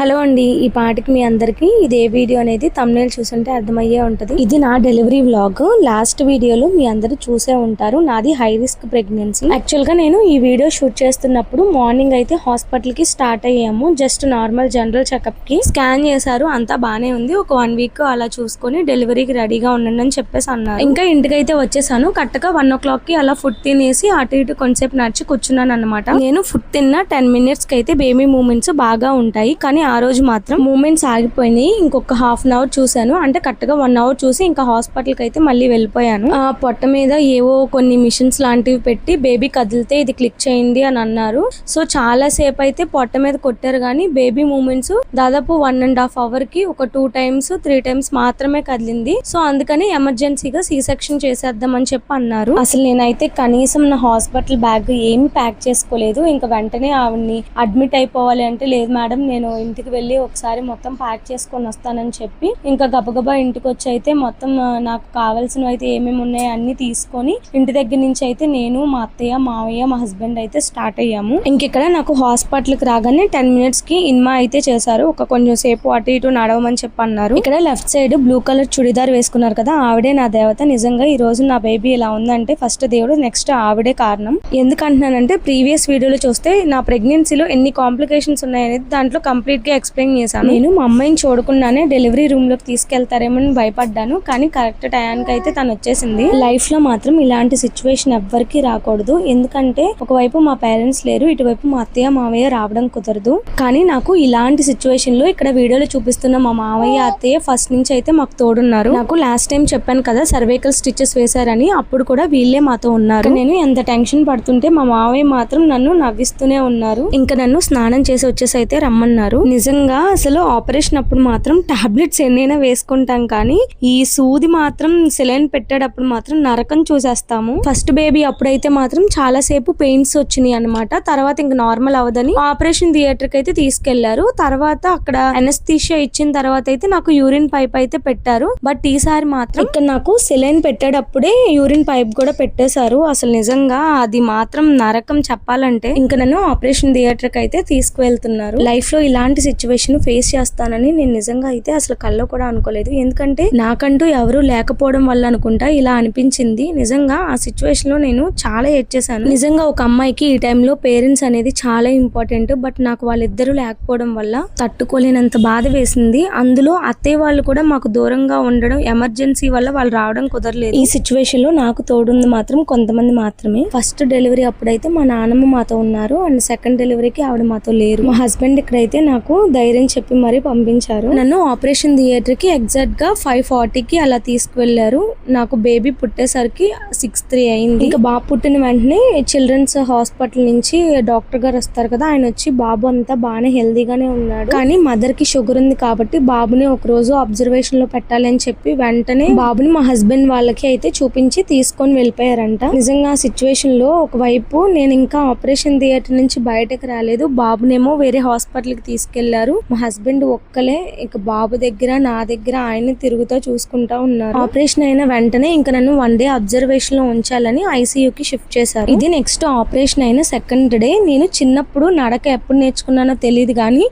Hello అండి, ఈ పాటికి మీ అందరికి ఇదే వీడియో అనేది thumbnail చూసుంటే అర్థమయ్యే ఉంటది. ఇది నా డెలివరీ వ్లాగ్. లాస్ట్ వీడియోలో మీ అందరూ చూసే ఉంటారు. నాది హై రిస్క్ ప్రెగ్నెన్సీ. యాక్చువల్ గా నేను ఈ వీడియో షూట్ చేస్తున్నప్పుడు మార్నింగ్ అయితే హాస్పిటల్ కి స్టార్ట్ అయ్యాము. జస్ట్ నార్మల్ జనరల్ చెకప్ కి స్కాన్ చేశారు, అంతా బానే ఉంది. ఒక 1 వీక్ అలా చూసుకొని డెలివరీకి రెడీగా ఉండండి అని చెప్పేసి అన్నారు. ఇంకా ఇంటికైతే వచ్చేసాను. కరెక్ట్గా 1 o'clock కి అలా ఫుడ్ తినేసి అటు ఇటు కొంచెంసేపు నడిచి కూర్చున్నాను అనమాట. నేను ఫుడ్ తిన్న 10 minutes కి అయితే బేబీ మూమెంట్స్ బాగా ఉంటాయి, కానీ ఆ రోజు మాత్రం మూమెంట్స్ ఆగిపోయినాయి. ఇంకొక హాఫ్ అన్ అవర్ చూసాను, అంటే కరెక్ట్గా 1 hour చూసి ఇంకా హాస్పిటల్ కి అయితే మళ్ళీ వెళ్ళిపోయాను. ఆ పొట్ట మీద ఏవో కొన్ని మిషన్స్ లాంటివి పెట్టి బేబీ కదిలితే ఇది క్లిక్ చేయండి అని అన్నారు. సో చాలా సేపు అయితే పొట్ట మీద కొట్టారు, కానీ బేబీ మూమెంట్స్ దాదాపు 1.5 hour కి ఒక 2 times 3 times మాత్రమే కదిలింది. సో అందుకని ఎమర్జెన్సీగా సి సెక్షన్ చేసేద్దాం అని చెప్పి అన్నారు. అసలు నేనైతే కనీసం నా హాస్పిటల్ బ్యాగ్ ఏమి ప్యాక్ చేసుకోలేదు. ఇంకా వెంటనే ఆవిడ్ని అడ్మిట్ అయిపోవాలి అంటే, లేదు మేడం నేను ఇంటికి వెళ్ళి ఒకసారి మొత్తం ప్యాక్ చేసుకొని వస్తానని చెప్పి ఇంకా గబగబా ఇంటికి వచ్చి అయితే మొత్తం నాకు కావాల్సినవి అయితే ఏమేమి ఉన్నాయో అన్ని తీసుకొని ఇంటి దగ్గర నుంచి అయితే నేను, మా అత్తయ్య, మావయ్య, మా హస్బెండ్ అయితే స్టార్ట్ అయ్యాము. ఇంకిక్కడ నాకు హాస్పిటల్ కి రాగానే 10 minutes కి ఇన్మా అయితే చేశారు. ఒక కొంచెం సేపు అటు ఇటు నడవమని చెప్పి అన్నారు. ఇక్కడ left side blue colour churidar వేసుకున్నారు కదా, ఆవిడే నా దేవత. నిజంగా ఈ రోజు నా బేబీ ఇలా ఉందంటే ఫస్ట్ దేవుడు, నెక్స్ట్ ఆవిడే కారణం. ఎందుకంటున్నానంటే ప్రీవియస్ వీడియోలో చూస్తే నా ప్రెగ్నెన్సీలో ఎన్ని కాంప్లికేషన్స్ ఉన్నాయనేది దాంట్లో కంప్లీట్ గా ఎక్స్ప్లెయిన్ చేశాను. నేను మా అమ్మాయిని చూడకుండానే డెలివరీ రూమ్ లోకి తీసుకెళ్తారేమో అని భయపడ్డాను, కానీ కరెక్ట్ టయానికి అయితే తను వచ్చేసింది. లైఫ్ లో మాత్రం ఇలాంటి సిచ్యువేషన్ ఎవ్వరికి రాకూడదు. ఎందుకంటే ఒకవైపు మా పేరెంట్స్ లేరు, ఇటువైపు మా అత్తయ్య మావయ్య రావడం కుదరదు. కానీ నాకు ఇలాంటి సిచ్యువేషన్ లో ఇక్కడ వీడియోలో చూపిస్తున్న మా మావయ్య, అత్తయ్య ఫస్ట్ నుంచి అయితే మాకు తోడున్నారు. నాకు లాస్ట్ టైం చెప్పాను కదా సర్వైకల్ స్టిచెస్ వేశారని, అప్పుడు కూడా వీళ్ళే మాతో ఉన్నారు. నేను ఎంత టెన్షన్ పడుతుంటే మా మావయ్య మాత్రం నన్ను నవ్విస్తూనే ఉన్నారు. ఇంకా నన్ను స్నానం చేసి వచ్చేసి అయితే రమ్మన్నారు. నిజంగా అసలు ఆపరేషన్ అప్పుడు మాత్రం టాబ్లెట్స్ ఎన్నైనా వేసుకుంటాం, కానీ ఈ సూది మాత్రం సెలైన్ పెట్టేటప్పుడు మాత్రం నరకం చూసేస్తాము. ఫస్ట్ బేబీ అప్పుడైతే మాత్రం చాలా సేపు పెయిన్స్ వచ్చినాయి అనమాట. తర్వాత ఇంకా నార్మల్ అవదని ఆపరేషన్ థియేటర్ కి అయితే తీసుకెళ్లారు. తర్వాత అక్కడ అనస్థీషియా ఇచ్చిన తర్వాత అయితే నాకు యూరిన్ పైప్ అయితే పెట్టారు. బట్ ఈసారి మాత్రం ఇక్కడ నాకు సెలైన్ పెట్టేటప్పుడే యూరిన్ పైప్ కూడా పెట్టేశారు. అసలు నిజంగా అది మాత్రం నరకం చెప్పాలంటే. ఇంకా నన్ను ఆపరేషన్ థియేటర్ కి అయితే తీసుకువెళ్తున్నారు. లైఫ్ లో ఇలాంటి సిచ్యువేషన్ ఫేస్ చేస్తానని నేను నిజంగా అయితే అసలు కల్లో కూడా అనుకోలేదు. ఎందుకంటే నాకంటూ ఎవరు లేకపోవడం వల్ల అనుకుంటా ఇలా అనిపించింది. నిజంగా ఆ సిచ్యువేషన్ లో నేను చాలా ఏడ్చేశాను. నిజంగా ఒక అమ్మాయికి ఈ టైంలో పేరెంట్స్ అనేది చాలా ఇంపార్టెంట్. బట్ నాకు వాళ్ళిద్దరూ లేకపోవడం వల్ల తట్టుకోలేనంత బాధ వేసింది. అందులో అత్తయ్య వాళ్ళు కూడా మాకు దూరంగా ఉండడం, ఎమర్జెన్సీ వల్ల వాళ్ళు రావడం కుదరలేదు. ఈ సిచ్యువేషన్ లో నాకు తోడుంది మాత్రం కొంతమంది మాత్రమే. ఫస్ట్ డెలివరీ అప్పుడైతే మా నాన్నమ్మ మాతో ఉన్నారు, అండ్ సెకండ్ డెలివరీకి ఆవిడ మాతో లేరు. మా హస్బెండ్ ఇక్కడైతే నాకు ధైర్యం చెప్పి మరీ పంపించారు. నన్ను ఆపరేషన్ థియేటర్ కి ఎగ్జాక్ట్ గా 5:40 కి అలా తీసుకువెళ్లారు. నాకు బేబీ పుట్టేసరికి 6:03 అయింది. ఇంకా బాబు పుట్టిన వెంటనే చిల్డ్రన్స్ హాస్పిటల్ నుంచి డాక్టర్ గారు వస్తారు కదా, ఆయన వచ్చి బాబు అంతా బాగానే హెల్దీగానే ఉన్నాడు, కానీ మదర్ కి షుగర్ ఉంది కాబట్టి బాబుని ఒక రోజు అబ్జర్వేషన్ లో పెట్టాలి అని చెప్పి వెంటనే బాబుని మా హస్బెండ్ వాళ్ళకి అయితే చూపించి తీసుకొని వెళ్ళిపోయారంట. నిజంగా ఆ సిచ్యువేషన్ లో ఒకవైపు నేను ఇంకా ఆపరేషన్ థియేటర్ నుంచి బయటకు రాలేదు, బాబునేమో వేరే హాస్పిటల్ కి తీసుకెళ్లారు. మా హస్బెండ్ ఒక్కలే ఇక బాబు దగ్గర నా దగ్గర ఆయన తిరుగుతూ చూసుకుంటా ఉన్నారు. ఆపరేషన్ అయిన వెంటనే ఇంకా నన్ను 1 day అబ్జర్వేషన్ లో ఉంచాలని ఐసీయూకి షిఫ్ట్ చేశారు. ఇది నెక్స్ట్ ఆపరేషన్ అయిన సెకండ్ డే. నేను చిన్నప్పుడు నడక ఎప్పుడు నేర్చుకున్నానో తెలియదు, కానీ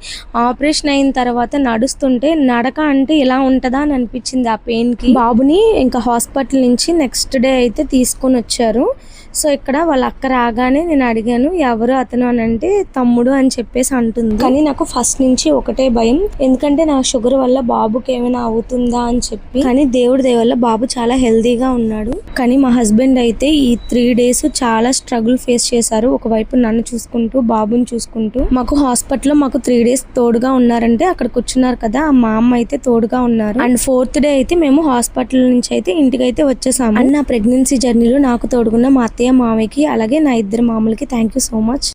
ఆపరేషన్ అయిన తర్వాత నడుస్తుంటే నడక అంటే ఎలా ఉంటదా అని అనిపించింది ఆ పెయిన్ కి. బాబుని ఇంకా హాస్పిటల్ నుంచి నెక్స్ట్ డే అయితే తీసుకొని వచ్చారు. సో ఇక్కడ వాళ్ళ అక్క రాగానే నేను అడిగాను ఎవరు అతను అని అంటే తమ్ముడు అని చెప్పేసి అంటుంది. కానీ నాకు ఫస్ట్ నుంచి ఒకటే భయం, ఎందుకంటే నా షుగర్ వల్ల బాబుకి ఏమైనా అవుతుందా అని చెప్పి. కానీ దేవుడి దయ వల్ల బాబు చాలా హెల్దీగా ఉన్నాడు. కానీ మా హస్బెండ్ అయితే ఈ 3 days చాలా స్ట్రగుల్ ఫేస్ చేశారు. ఒకవైపు నన్ను చూసుకుంటూ బాబుని చూసుకుంటూ. మాకు హాస్పిటల్లో మాకు 3 days తోడుగా ఉన్నారంటే అక్కడ కూర్చున్నారు కదా, మా అమ్మ అయితే తోడుగా ఉన్నారు. అండ్ 4th day అయితే మేము హాస్పిటల్ నుంచి అయితే ఇంటికి అయితే వచ్చేసాము. అండ్ నా ప్రెగ్నెన్సీ జర్నీలో నాకు తోడుగున్న మా అత్తయ్య మామయ్యకి అలాగే నా 2 మామలకి థ్యాంక్ యూ సో మచ్.